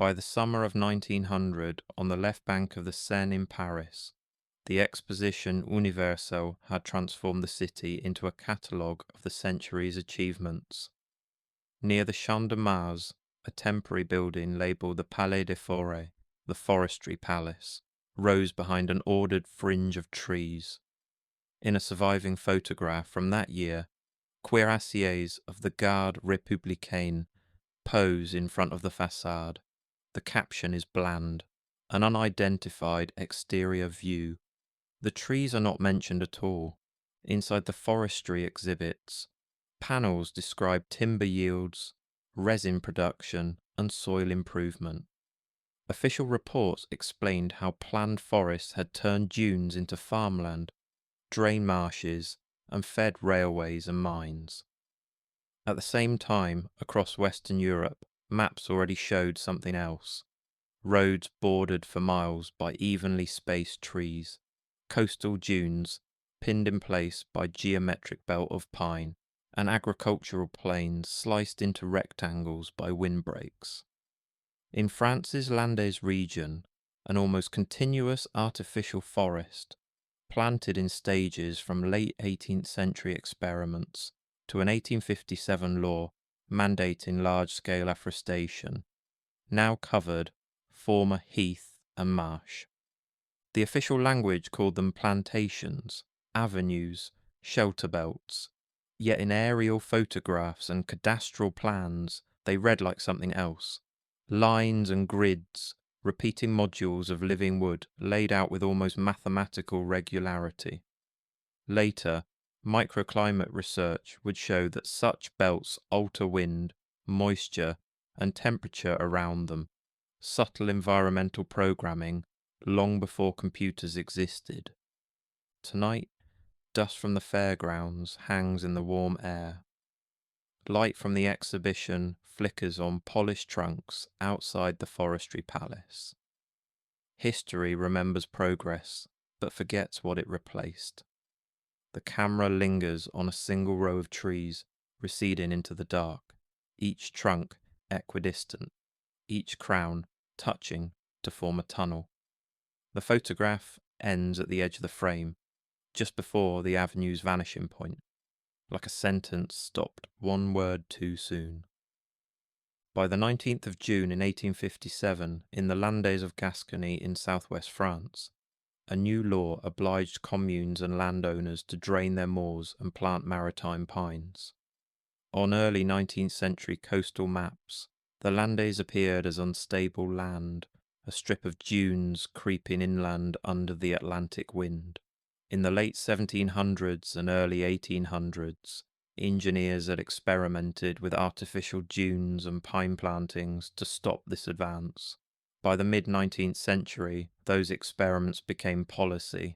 By the summer of 1900, on the left bank of the Seine in Paris, the Exposition Universelle had transformed the city into a catalogue of the century's achievements. Near the Champ de Mars, a temporary building labelled the Palais des Forêts, the Forestry Palace, rose behind an ordered fringe of trees. In a surviving photograph from that year, cuirassiers of the Garde Républicaine pose in front of the façade. The caption is bland, an unidentified exterior view. The trees are not mentioned at all. Inside the forestry exhibits, panels describe timber yields, resin production, and soil improvement. Official reports explained how planned forests had turned dunes into farmland, drain marshes, and fed railways and mines. At the same time, across Western Europe, maps already showed something else. Roads bordered for miles by evenly spaced trees, coastal dunes pinned in place by geometric belt of pine, and agricultural plains sliced into rectangles by windbreaks. In France's Landes region, an almost continuous artificial forest, planted in stages from late 18th century experiments to an 1857 law mandating large-scale afforestation, now covered former heath and marsh. The official language called them plantations, avenues, shelter belts, yet in aerial photographs and cadastral plans they read like something else. Lines and grids, repeating modules of living wood laid out with almost mathematical regularity. Later, microclimate research would show that such belts alter wind, moisture, and temperature around them, subtle environmental programming long before computers existed. Tonight, dust from the fairgrounds hangs in the warm air. Light from the exhibition flickers on polished trunks outside the forestry palace. History remembers progress, but forgets what it replaced. The camera lingers on a single row of trees receding into the dark, each trunk equidistant, each crown touching to form a tunnel. The photograph ends at the edge of the frame, just before the avenue's vanishing point, like a sentence stopped one word too soon. By the 19th of June in 1857, in the Landes of Gascony in southwest France, a new law obliged communes and landowners to drain their moors and plant maritime pines. On early 19th century coastal maps, the Landes appeared as unstable land, a strip of dunes creeping inland under the Atlantic wind. In the late 1700s and early 1800s, engineers had experimented with artificial dunes and pine plantings to stop this advance. By the mid-19th century, those experiments became policy.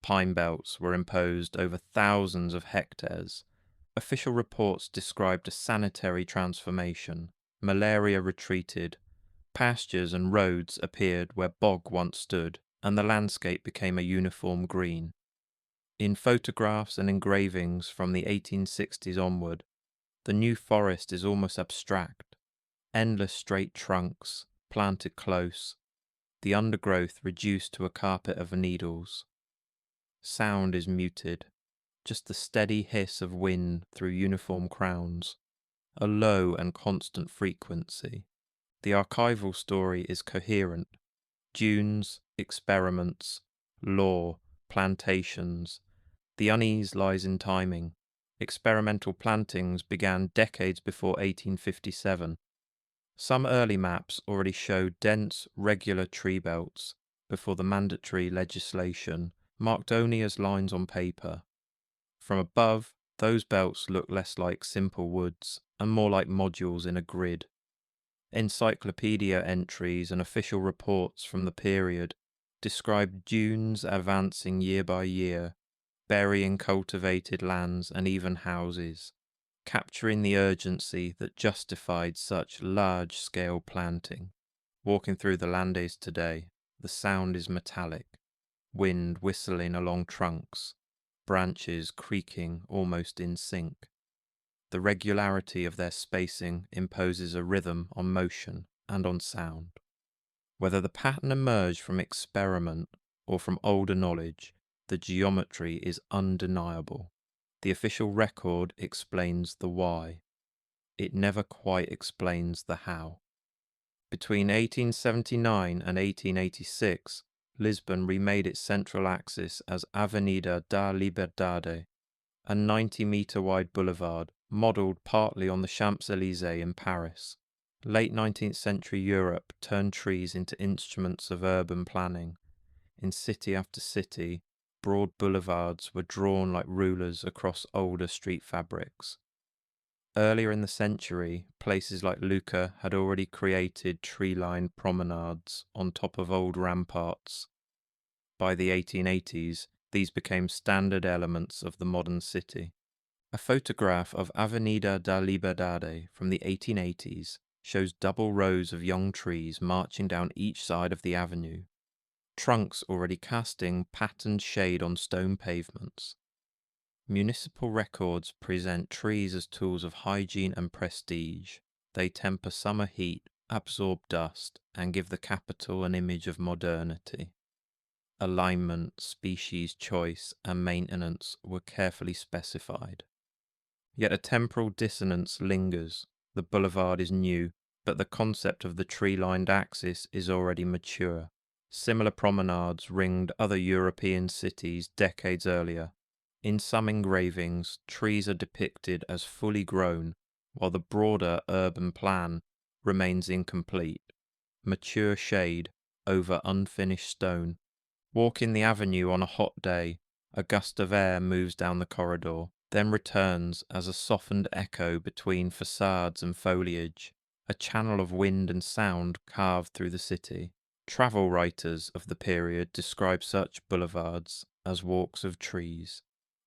Pine belts were imposed over thousands of hectares. Official reports described a sanitary transformation. Malaria retreated. Pastures and roads appeared where bog once stood, and the landscape became a uniform green. In photographs and engravings from the 1860s onward, the new forest is almost abstract. Endless straight trunks, planted close, the undergrowth reduced to a carpet of needles. Sound is muted, just the steady hiss of wind through uniform crowns, a low and constant frequency. The archival story is coherent. Dunes, experiments, law, plantations. The unease lies in timing. Experimental plantings began decades before 1857. Some early maps already showed dense, regular tree belts before the mandatory legislation, marked only as lines on paper. From above, those belts look less like simple woods and more like modules in a grid. Encyclopedia entries and official reports from the period describe dunes advancing year by year, burying cultivated lands and even houses, capturing the urgency that justified such large-scale planting. Walking through the Landes today, the sound is metallic, wind whistling along trunks, branches creaking almost in sync. The regularity of their spacing imposes a rhythm on motion and on sound. Whether the pattern emerged from experiment or from older knowledge, the geometry is undeniable. The official record explains the why. It never quite explains the how. Between 1879 and 1886, Lisbon remade its central axis as Avenida da Liberdade, a 90-metre-wide boulevard modelled partly on the Champs-Élysées in Paris. Late 19th century Europe turned trees into instruments of urban planning. In city after city, broad boulevards were drawn like rulers across older street fabrics. Earlier in the century, places like Lucca had already created tree-lined promenades on top of old ramparts. By the 1880s, these became standard elements of the modern city. A photograph of Avenida da Liberdade from the 1880s shows double rows of young trees marching down each side of the avenue, trunks already casting patterned shade on stone pavements. Municipal records present trees as tools of hygiene and prestige. They temper summer heat, absorb dust, and give the capital an image of modernity. Alignment, species choice, and maintenance were carefully specified. Yet a temporal dissonance lingers. The boulevard is new, but the concept of the tree-lined axis is already mature. Similar promenades ringed other European cities decades earlier. In some engravings, trees are depicted as fully grown, while the broader urban plan remains incomplete. Mature shade over unfinished stone. Walking the avenue on a hot day, a gust of air moves down the corridor, then returns as a softened echo between facades and foliage, a channel of wind and sound carved through the city. Travel writers of the period describe such boulevards as walks of trees,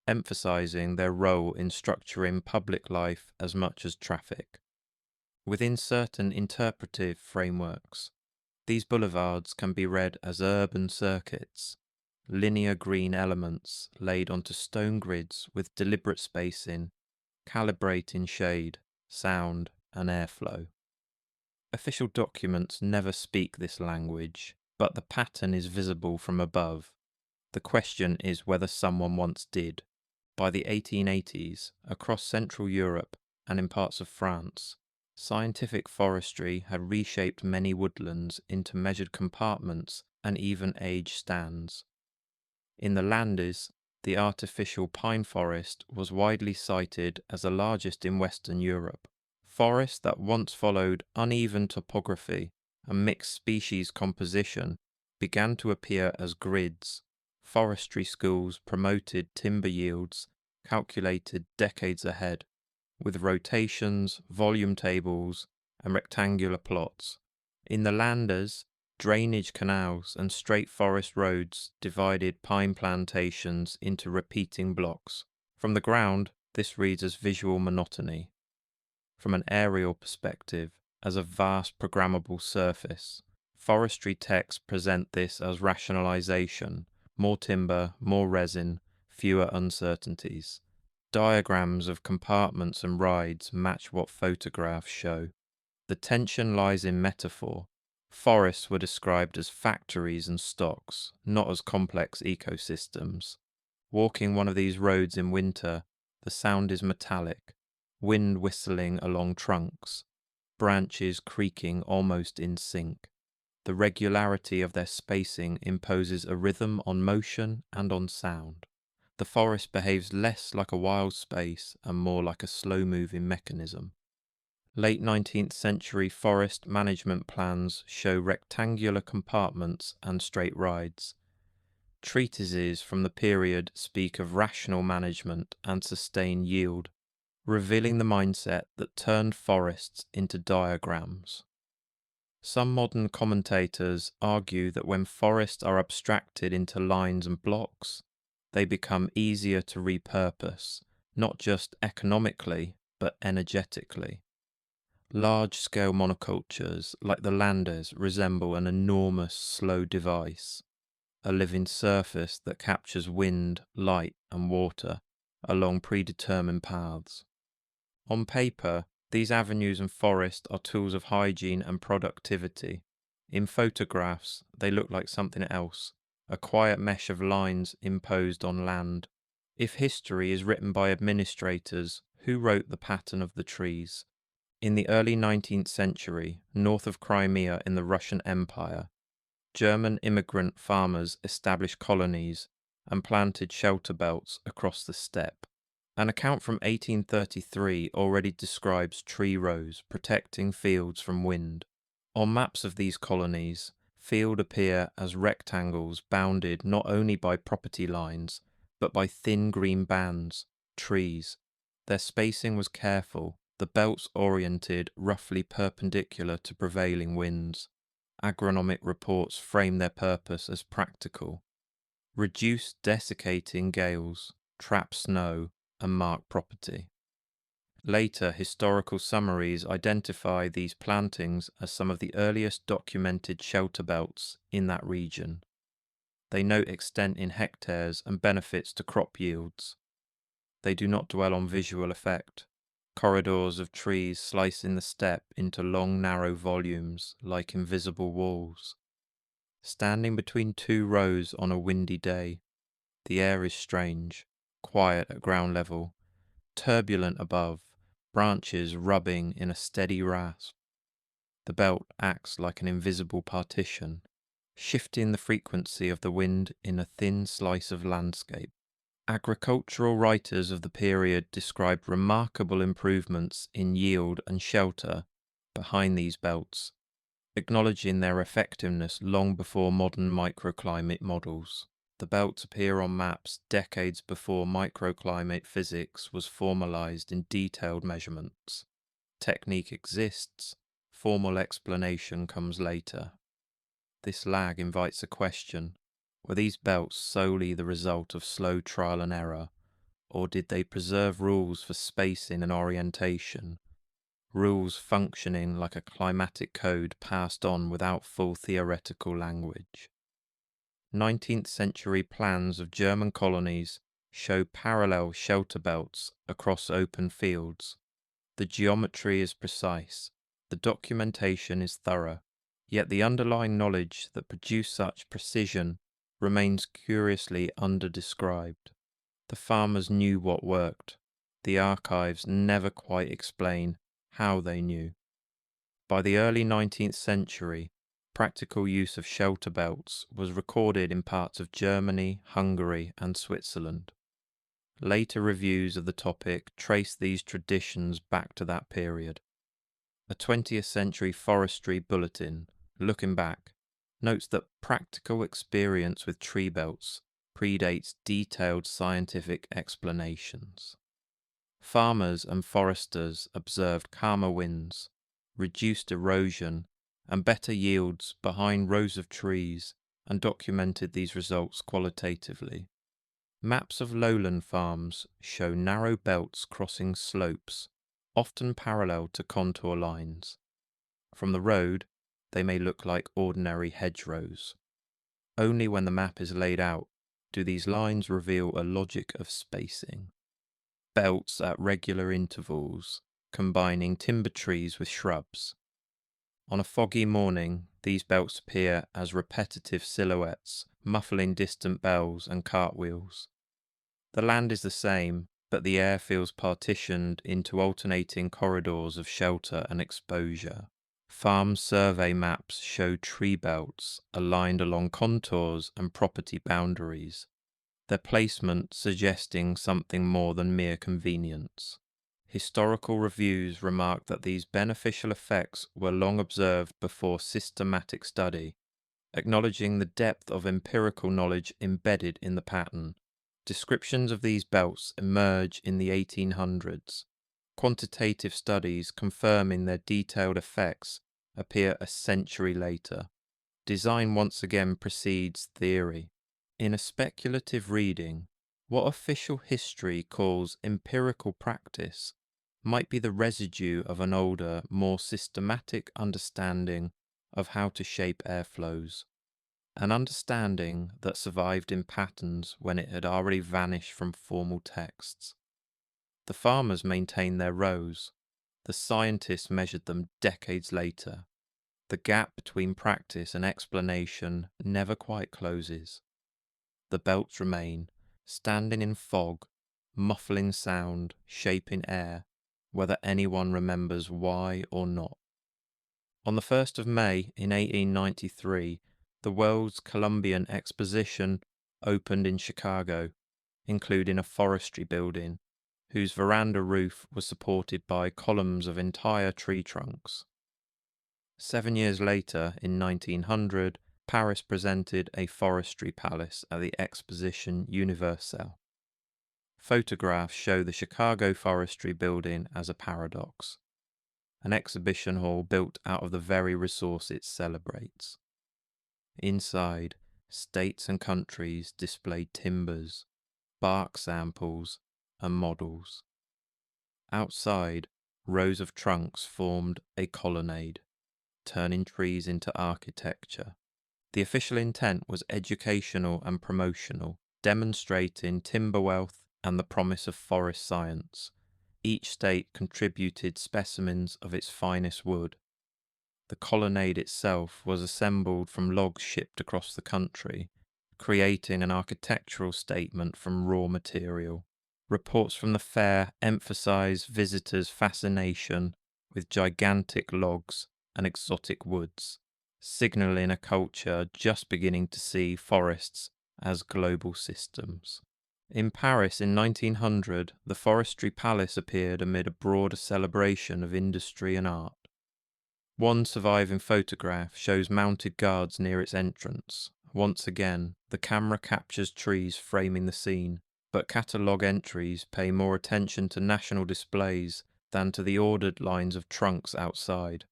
emphasizing their role in structuring public life as much as traffic. Within certain interpretive frameworks, these boulevards can be read as urban circuits, linear green elements laid onto stone grids with deliberate spacing, calibrating shade, sound, and airflow. Official documents never speak this language, but the pattern is visible from above. The question is whether someone once did. By the 1880s, across Central Europe and in parts of France, scientific forestry had reshaped many woodlands into measured compartments and even age stands. In the Landes, the artificial pine forest was widely cited as the largest in Western Europe. Forests that once followed uneven topography and mixed species composition began to appear as grids. Forestry schools promoted timber yields calculated decades ahead, with rotations, volume tables, and rectangular plots. In the Landes, drainage canals and straight forest roads divided pine plantations into repeating blocks. From the ground, this reads as visual monotony. From an aerial perspective, as a vast programmable surface. Forestry texts present this as rationalization, more timber, more resin, fewer uncertainties. Diagrams of compartments and rides match what photographs show. The tension lies in metaphor. Forests were described as factories and stocks, not as complex ecosystems. Walking one of these roads in winter, the sound is metallic, wind whistling along trunks, branches creaking almost in sync. The regularity of their spacing imposes a rhythm on motion and on sound. The forest behaves less like a wild space and more like a slow-moving mechanism. Late 19th century forest management plans show rectangular compartments and straight rides. Treatises from the period speak of rational management and sustained yield, revealing the mindset that turned forests into diagrams. Some modern commentators argue that when forests are abstracted into lines and blocks, they become easier to repurpose, not just economically, but energetically. Large-scale monocultures like the Landes resemble an enormous slow device, a living surface that captures wind, light, and water along predetermined paths. On paper, these avenues and forests are tools of hygiene and productivity. In photographs, they look like something else, a quiet mesh of lines imposed on land. If history is written by administrators, who wrote the pattern of the trees? In the early 19th century, north of Crimea in the Russian Empire, German immigrant farmers established colonies and planted shelter belts across the steppe. An account from 1833 already describes tree rows protecting fields from wind. On maps of these colonies, fields appear as rectangles bounded not only by property lines, but by thin green bands, trees. Their spacing was careful, the belts oriented roughly perpendicular to prevailing winds. Agronomic reports frame their purpose as practical: reduce desiccating gales, trap snow, and mark property. Later historical summaries identify these plantings as some of the earliest documented shelter belts in that region. They note extent in hectares and benefits to crop yields. They do not dwell on visual effect, corridors of trees slicing the steppe into long narrow volumes like invisible walls. Standing between two rows on a windy day, the air is strange, quiet at ground level, turbulent above, branches rubbing in a steady rasp. The belt acts like an invisible partition, shifting the frequency of the wind in a thin slice of landscape. Agricultural writers of the period described remarkable improvements in yield and shelter behind these belts, acknowledging their effectiveness long before modern microclimate models. The belts appear on maps decades before microclimate physics was formalized in detailed measurements. Technique exists, formal explanation comes later. This lag invites a question: were these belts solely the result of slow trial and error, or did they preserve rules for spacing and orientation, rules functioning like a climatic code passed on without full theoretical language? 19th century plans of German colonies show parallel shelter belts across open fields. The geometry is precise, the documentation is thorough, yet the underlying knowledge that produced such precision remains curiously underdescribed. The farmers knew what worked. The archives never quite explain how they knew. By the early 19th century, practical use of shelter belts was recorded in parts of Germany, Hungary, and Switzerland. Later reviews of the topic trace these traditions back to that period. A 20th century forestry bulletin, looking back, notes that practical experience with tree belts predates detailed scientific explanations. Farmers and foresters observed calmer winds, reduced erosion, and better yields behind rows of trees, and documented these results qualitatively. Maps of lowland farms show narrow belts crossing slopes, often parallel to contour lines. From the road, they may look like ordinary hedgerows. Only when the map is laid out do these lines reveal a logic of spacing. Belts at regular intervals, combining timber trees with shrubs. On a foggy morning, these belts appear as repetitive silhouettes, muffling distant bells and cartwheels. The land is the same, but the air feels partitioned into alternating corridors of shelter and exposure. Farm survey maps show tree belts aligned along contours and property boundaries, their placement suggesting something more than mere convenience. Historical reviews remark that these beneficial effects were long observed before systematic study, acknowledging the depth of empirical knowledge embedded in the pattern. Descriptions of these belts emerge in the 1800s. Quantitative studies confirming their detailed effects appear a century later. Design once again precedes theory. In a speculative reading, what official history calls empirical practice might be the residue of an older, more systematic understanding of how to shape airflows, an understanding that survived in patterns when it had already vanished from formal texts. The farmers maintained their rows. The scientists measured them decades later. The gap between practice and explanation never quite closes. The belts remain, standing in fog, muffling sound, shaping air, whether anyone remembers why or not. On the 1st of May in 1893, the World's Columbian Exposition opened in Chicago, including a forestry building, whose veranda roof was supported by columns of entire tree trunks. 7 years later, in 1900, Paris presented a forestry palace at the Exposition Universelle. Photographs show the Chicago Forestry Building as a paradox, an exhibition hall built out of the very resource it celebrates. Inside, states and countries displayed timbers, bark samples, and models. Outside, rows of trunks formed a colonnade, turning trees into architecture. The official intent was educational and promotional, demonstrating timber wealth and the promise of forest science. Each state contributed specimens of its finest wood. The colonnade itself was assembled from logs shipped across the country, creating an architectural statement from raw material. Reports from the fair emphasize visitors' fascination with gigantic logs and exotic woods, signaling a culture just beginning to see forests as global systems. In Paris in 1900, the Forestry Palace appeared amid a broader celebration of industry and art. One surviving photograph shows mounted guards near its entrance. Once again, the camera captures trees framing the scene, but catalogue entries pay more attention to national displays than to the ordered lines of trunks outside.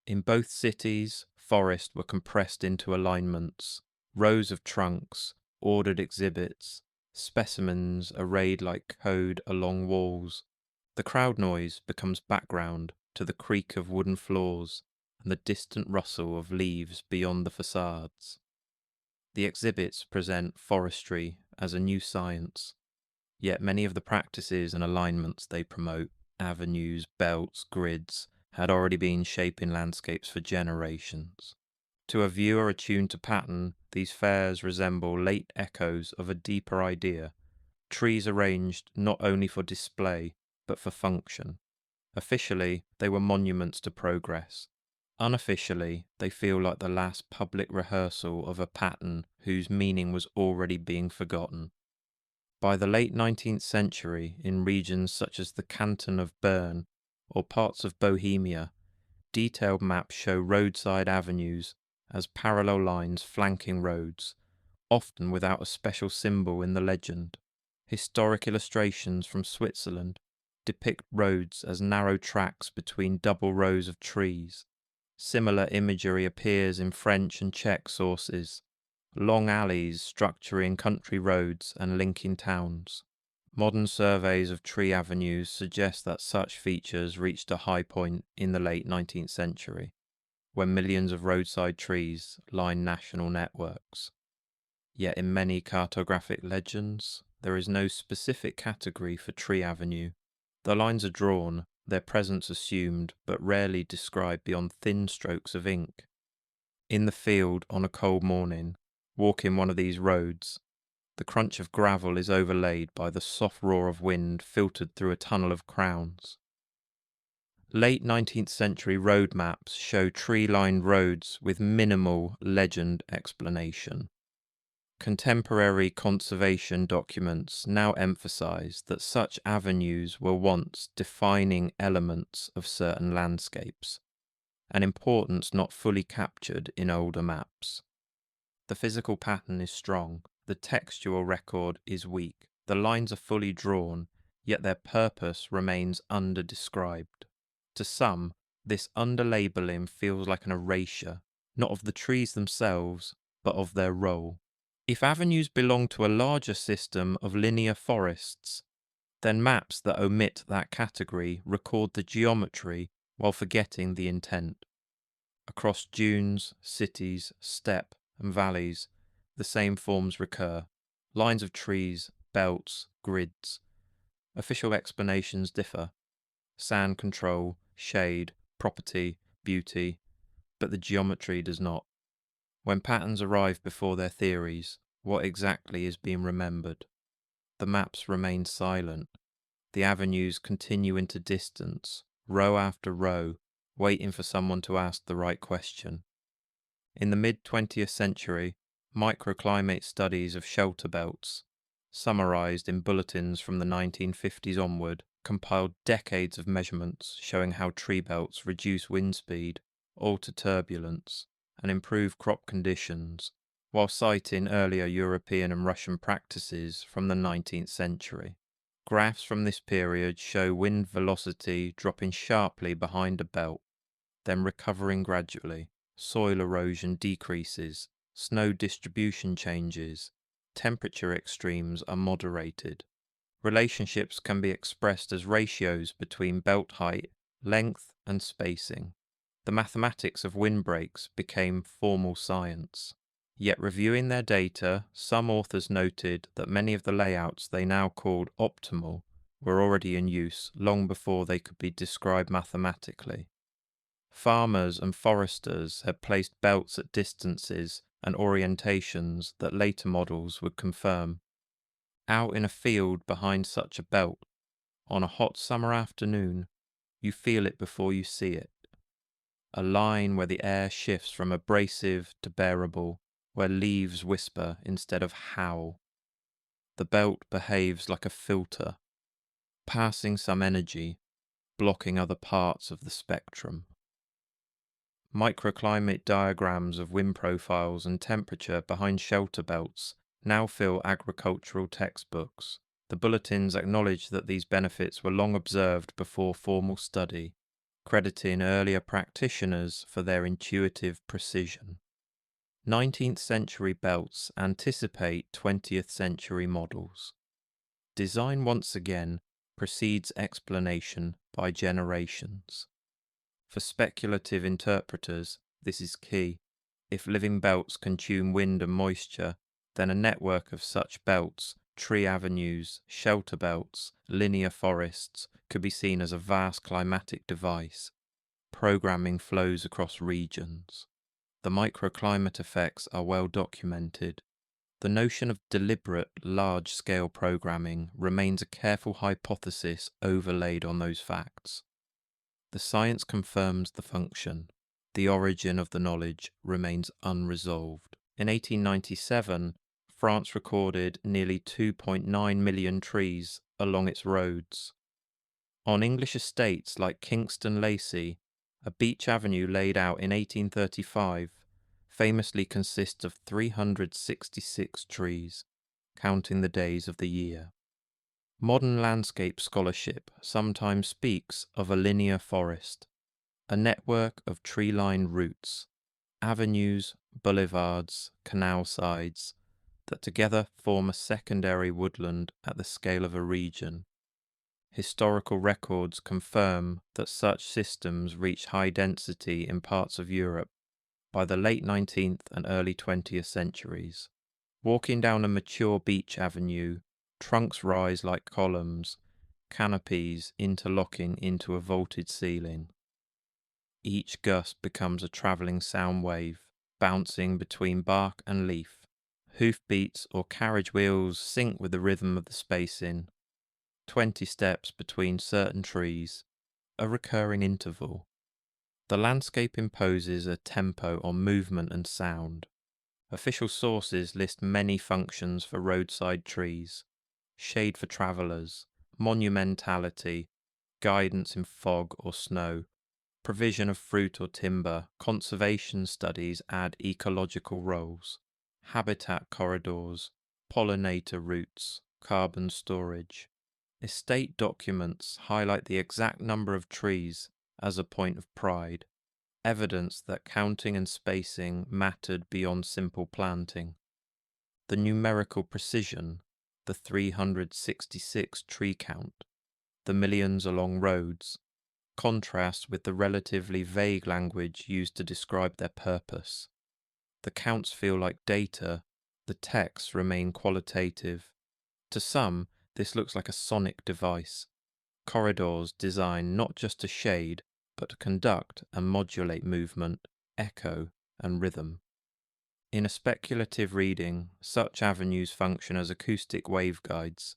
In both cities, forests were compressed into alignments, rows of trunks, ordered exhibits, specimens arrayed like code along walls. The crowd noise becomes background to the creak of wooden floors and the distant rustle of leaves beyond the facades. The exhibits present forestry as a new science, yet many of the practices and alignments they promote, avenues, belts, grids, had already been shaping landscapes for generations. To a viewer attuned to pattern, these fairs resemble late echoes of a deeper idea, trees arranged not only for display, but for function. Officially, they were monuments to progress. Unofficially, they feel like the last public rehearsal of a pattern whose meaning was already being forgotten. By the late 19th century, in regions such as the canton of Bern or parts of Bohemia, detailed maps show roadside avenues as parallel lines flanking roads, often without a special symbol in the legend. Historic illustrations from Switzerland depict roads as narrow tracks between double rows of trees. Similar imagery appears in French and Czech sources, long alleys structuring country roads and linking towns. Modern surveys of tree avenues suggest that such features reached a high point in the late 19th century, when millions of roadside trees line national networks. Yet in many cartographic legends, there is no specific category for tree avenue. The lines are drawn, their presence assumed, but rarely described beyond thin strokes of ink. In the field on a cold morning, walking one of these roads, the crunch of gravel is overlaid by the soft roar of wind filtered through a tunnel of crowns. Late 19th century road maps show tree-lined roads with minimal legend explanation. Contemporary conservation documents now emphasize that such avenues were once defining elements of certain landscapes, an importance not fully captured in older maps. The physical pattern is strong, the textual record is weak, the lines are fully drawn, yet their purpose remains underdescribed. To some, this underlabeling feels like an erasure, not of the trees themselves, but of their role. If avenues belong to a larger system of linear forests, then maps that omit that category record the geometry while forgetting the intent. Across dunes, cities, steppe, and valleys, the same forms recur: lines of trees, belts, grids. Official explanations differ: sand control, shade, property, beauty. but the geometry does not. When patterns arrive before their theories, what exactly is being remembered? The maps remain silent. The avenues continue into distance, row after row, waiting for someone to ask the right question. In the mid-20th century, microclimate studies of shelter belts, summarized in bulletins from the 1950s onward, compiled decades of measurements showing how tree belts reduce wind speed, alter turbulence, and improve crop conditions, while citing earlier European and Russian practices from the 19th century. Graphs from this period show wind velocity dropping sharply behind a belt, then recovering gradually. Soil erosion decreases, snow distribution changes, temperature extremes are moderated. Relationships can be expressed as ratios between belt height, length, and spacing. The mathematics of windbreaks became formal science. Yet reviewing their data, some authors noted that many of the layouts they now called optimal were already in use long before they could be described mathematically. Farmers and foresters had placed belts at distances and orientations that later models would confirm. Out in a field behind such a belt, on a hot summer afternoon, you feel it before you see it. A line where the air shifts from abrasive to bearable, where leaves whisper instead of howl. The belt behaves like a filter, passing some energy, blocking other parts of the spectrum. Microclimate diagrams of wind profiles and temperature behind shelter belts now fill agricultural textbooks. The bulletins acknowledge that these benefits were long observed before formal study, crediting earlier practitioners for their intuitive precision. 19th century belts anticipate 20th century models. Design once again precedes explanation by generations. For speculative interpreters, this is key. If living belts can tune wind and moisture, then a network of such belts, tree avenues, shelter belts, linear forests, could be seen as a vast climatic device. Programming flows across regions. The microclimate effects are well documented. The notion of deliberate, large-scale programming remains a careful hypothesis overlaid on those facts. The science confirms the function. The origin of the knowledge remains unresolved. In 1897, France recorded nearly 2.9 million trees along its roads. On English estates like Kingston Lacey, a beach avenue laid out in 1835 famously consists of 366 trees, counting the days of the year. Modern landscape scholarship sometimes speaks of a linear forest, a network of tree-lined routes, avenues, boulevards, canal sides, that together form a secondary woodland at the scale of a region. Historical records confirm that such systems reached high density in parts of Europe by the late 19th and early 20th centuries. Walking down a mature beach avenue, trunks rise like columns, canopies interlocking into a vaulted ceiling. Each gust becomes a travelling sound wave, bouncing between bark and leaf. Hoofbeats or carriage wheels sync with the rhythm of the spacing. 20 steps between certain trees, a recurring interval. The landscape imposes a tempo on movement and sound. Official sources list many functions for roadside trees: shade for travellers, monumentality, guidance in fog or snow, provision of fruit or timber. Conservation studies add ecological roles: habitat corridors, pollinator routes, carbon storage. Estate documents highlight the exact number of trees as a point of pride, evidence that counting and spacing mattered beyond simple planting. The numerical precision, the 366 tree count, the millions along roads, contrast with the relatively vague language used to describe their purpose. The counts feel like data, the texts remain qualitative. To some, this looks like a sonic device. Corridors designed not just to shade, but to conduct and modulate movement. echo, and rhythm. In a speculative reading, such avenues function as acoustic waveguides,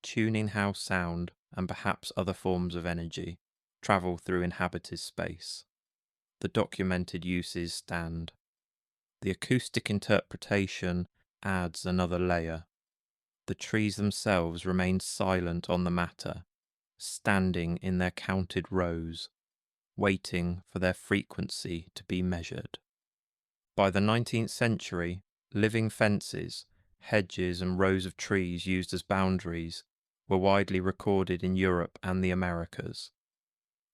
tuning how sound, and perhaps other forms of energy, travel through inhabited space. The documented uses stand. The acoustic interpretation adds another layer. The trees themselves remain silent on the matter, standing in their counted rows, waiting for their frequency to be measured. By the 19th century, living fences, hedges and rows of trees used as boundaries were widely recorded in Europe and the Americas.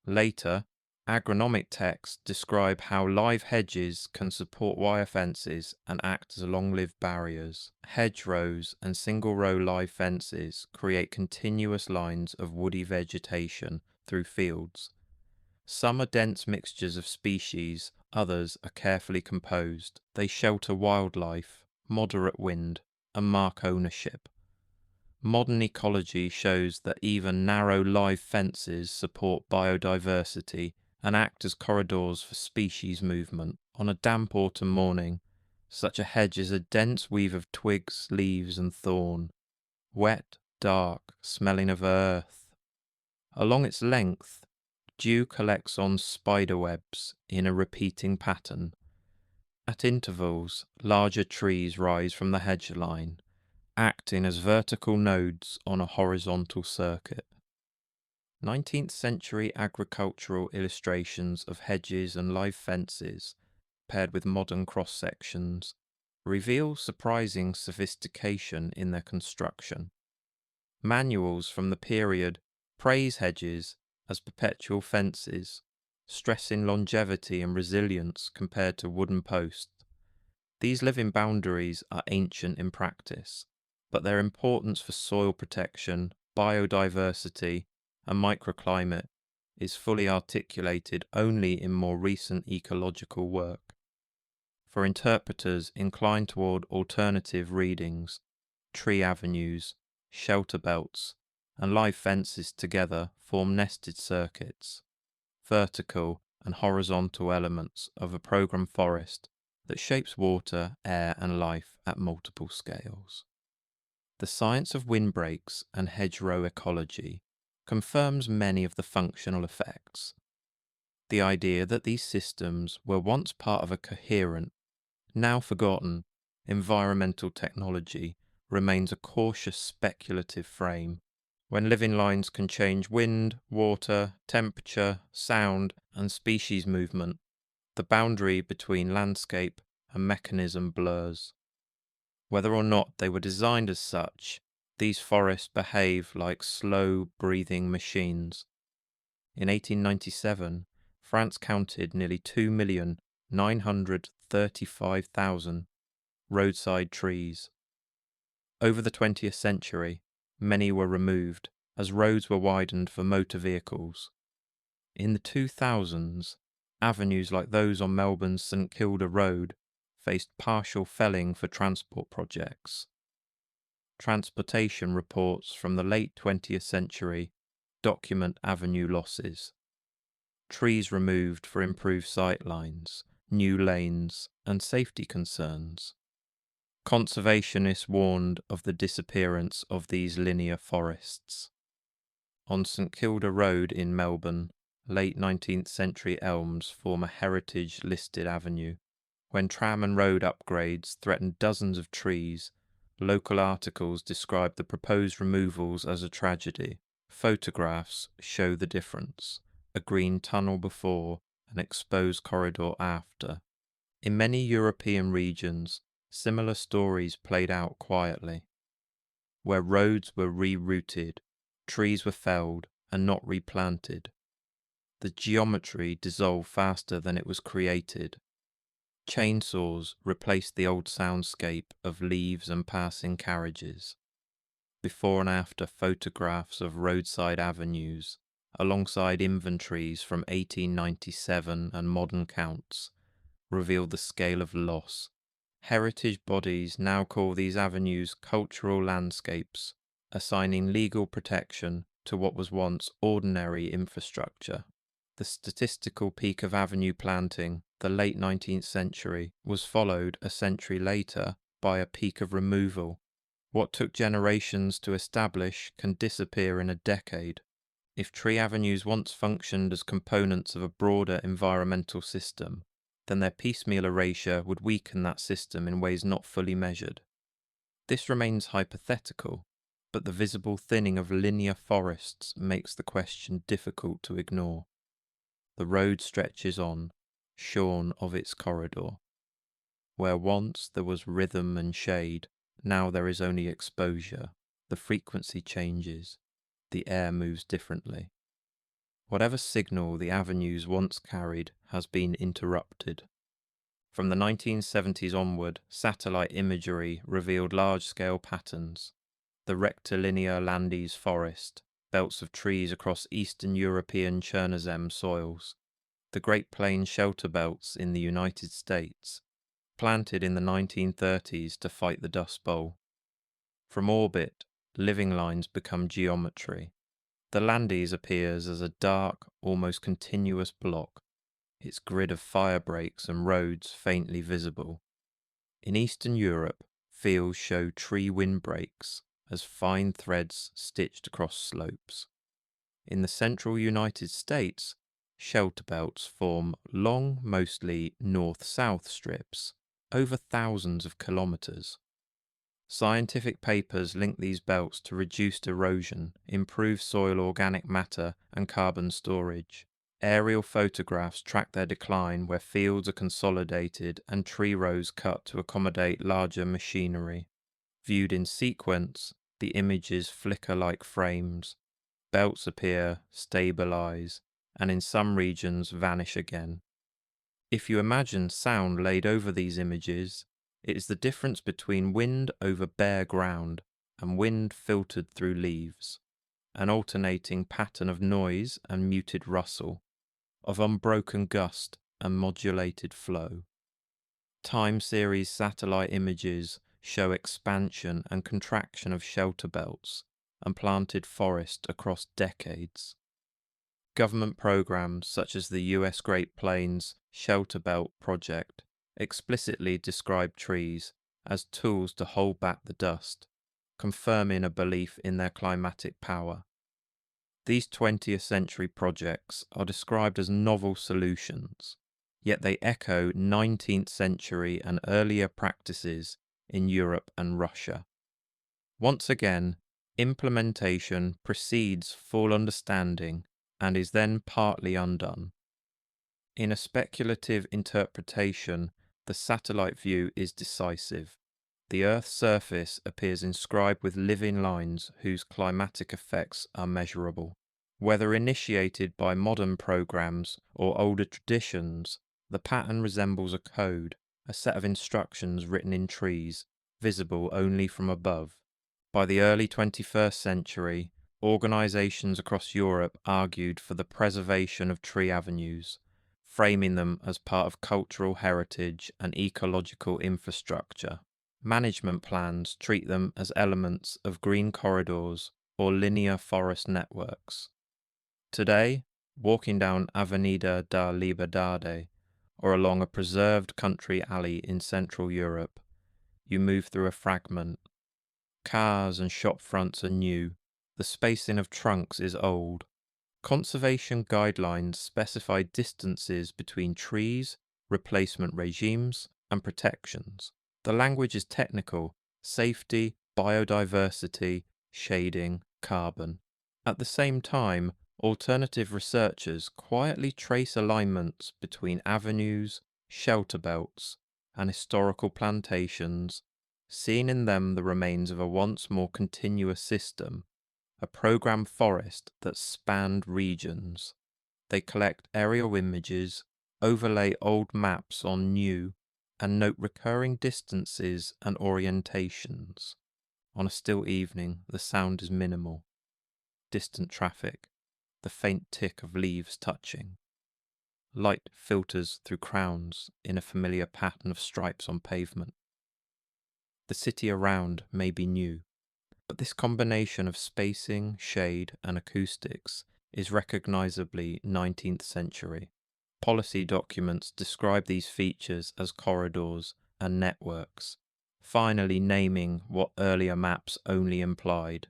Later, agronomic texts describe how live hedges can support wire fences and act as long-lived barriers. Hedgerows and single-row live fences create continuous lines of woody vegetation through fields. Some are dense mixtures of species, others are carefully composed. They shelter wildlife, moderate wind, and mark ownership. Modern ecology shows that even narrow live fences support biodiversity and act as corridors for species movement. On a damp autumn morning, such a hedge is a dense weave of twigs, leaves, and thorn, wet, dark, smelling of earth. Along its length, dew collects on spider webs in a repeating pattern. At intervals, larger trees rise from the hedge line, acting as vertical nodes on a horizontal circuit. 19th century agricultural illustrations of hedges and live fences, paired with modern cross-sections, reveal surprising sophistication in their construction. Manuals from the period praise hedges as perpetual fences, stressing longevity and resilience compared to wooden posts. These living boundaries are ancient in practice, but their importance for soil protection, biodiversity, and microclimate is fully articulated only in more recent ecological work. For interpreters inclined toward alternative readings, tree avenues, shelter belts, and live fences together form nested circuits, vertical and horizontal elements of a programme forest that shapes water, air, and life at multiple scales. The science of windbreaks and hedgerow ecology confirms many of the functional effects. The idea that these systems were once part of a coherent, now forgotten, environmental technology remains a cautious speculative frame. When living lines can change wind, water, temperature, sound, and species movement, the boundary between landscape and mechanism blurs. Whether or not they were designed as such, these forests behave like slow-breathing machines. In 1897, France counted nearly 2,935,000 roadside trees. Over the 20th century, many were removed as roads were widened for motor vehicles. In the 2000s, avenues like those on Melbourne's St Kilda Road faced partial felling for transport projects. Transportation reports from the late 20th century document avenue losses. Trees removed for improved sightlines, new lanes, and safety concerns. Conservationists warned of the disappearance of these linear forests. On St Kilda Road in Melbourne, late 19th century elms form a heritage-listed avenue. When tram and road upgrades threatened dozens of trees, local articles describe the proposed removals as a tragedy. Photographs show the difference: a green tunnel before, an exposed corridor after. In many European regions, similar stories played out quietly. Where roads were rerouted, trees were felled and not replanted. The geometry dissolved faster than it was created. Chainsaws replaced the old soundscape of leaves and passing carriages. Before and after photographs of roadside avenues, alongside inventories from 1897 and modern counts, revealed the scale of loss. Heritage bodies now call these avenues cultural landscapes, assigning legal protection to what was once ordinary infrastructure. The statistical peak of avenue planting, the late 19th century, was followed a century later by a peak of removal. What took generations to establish can disappear in a decade. If tree avenues once functioned as components of a broader environmental system, then their piecemeal erasure would weaken that system in ways not fully measured. This remains hypothetical, but the visible thinning of linear forests makes the question difficult to ignore. The road stretches on, shorn of its corridor. Where once there was rhythm and shade, now there is only exposure. The frequency changes. The air moves differently. Whatever signal the avenues once carried has been interrupted. From the 1970s onward, satellite imagery revealed large-scale patterns. The rectilinear Landes forest, belts of trees across Eastern European Chernozem soils, the Great Plains shelter belts in the United States, planted in the 1930s to fight the Dust Bowl. From orbit, living lines become geometry. The Landes appears as a dark, almost continuous block, its grid of fire breaks and roads faintly visible. In Eastern Europe, fields show tree windbreaks as fine threads stitched across slopes. In the central United States, shelter belts form long, mostly north-south strips, over thousands of kilometers. Scientific papers link these belts to reduced erosion, improved soil organic matter and carbon storage. Aerial photographs track their decline where fields are consolidated and tree rows cut to accommodate larger machinery. Viewed in sequence, the images flicker like frames. Belts appear, stabilize, and in some regions vanish again. If you imagine sound laid over these images, it is the difference between wind over bare ground and wind filtered through leaves, an alternating pattern of noise and muted rustle, of unbroken gust and modulated flow. Time series satellite images show expansion and contraction of shelter belts and planted forest across decades. Government programs such as the US Great Plains Shelter Belt Project explicitly describe trees as tools to hold back the dust, confirming a belief in their climatic power. These 20th century projects are described as novel solutions, yet they echo 19th century and earlier practices in Europe and Russia. Once again, implementation precedes full understanding and is then partly undone. In a speculative interpretation, the satellite view is decisive. The Earth's surface appears inscribed with living lines whose climatic effects are measurable. Whether initiated by modern programs or older traditions, the pattern resembles a code, a set of instructions written in trees, visible only from above. By the early 21st century, organizations across Europe argued for the preservation of tree avenues, framing them as part of cultural heritage and ecological infrastructure. Management plans treat them as elements of green corridors or linear forest networks. Today, walking down Avenida da Liberdade or along a preserved country alley in Central Europe, you move through a fragment. Cars and shop fronts are new. The spacing of trunks is old. Conservation guidelines specify distances between trees, replacement regimes, and protections. The language is technical: safety, biodiversity, shading, carbon. At the same time, alternative researchers quietly trace alignments between avenues, shelter belts, and historical plantations, seeing in them the remains of a once more continuous system, a program forest that spanned regions. They collect aerial images, overlay old maps on new, and note recurring distances and orientations. On a still evening, the sound is minimal. Distant traffic, the faint tick of leaves touching. Light filters through crowns in a familiar pattern of stripes on pavement. The city around may be new, but this combination of spacing, shade, and acoustics is recognizably 19th century. Policy documents describe these features as corridors and networks, finally naming what earlier maps only implied,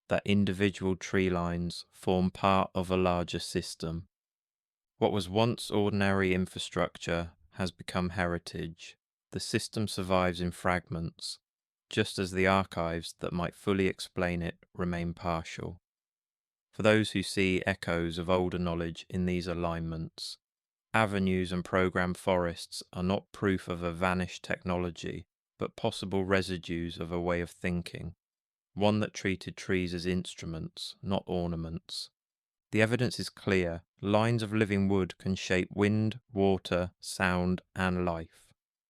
that individual tree lines form part of a larger system. What was once ordinary infrastructure has become heritage. The system survives in fragments, just as the archives that might fully explain it remain partial. For those who see echoes of older knowledge in these alignments, avenues and programmed forests are not proof of a vanished technology, but possible residues of a way of thinking, one that treated trees as instruments, not ornaments. The evidence is clear. Lines of living wood can shape wind, water, sound, and life.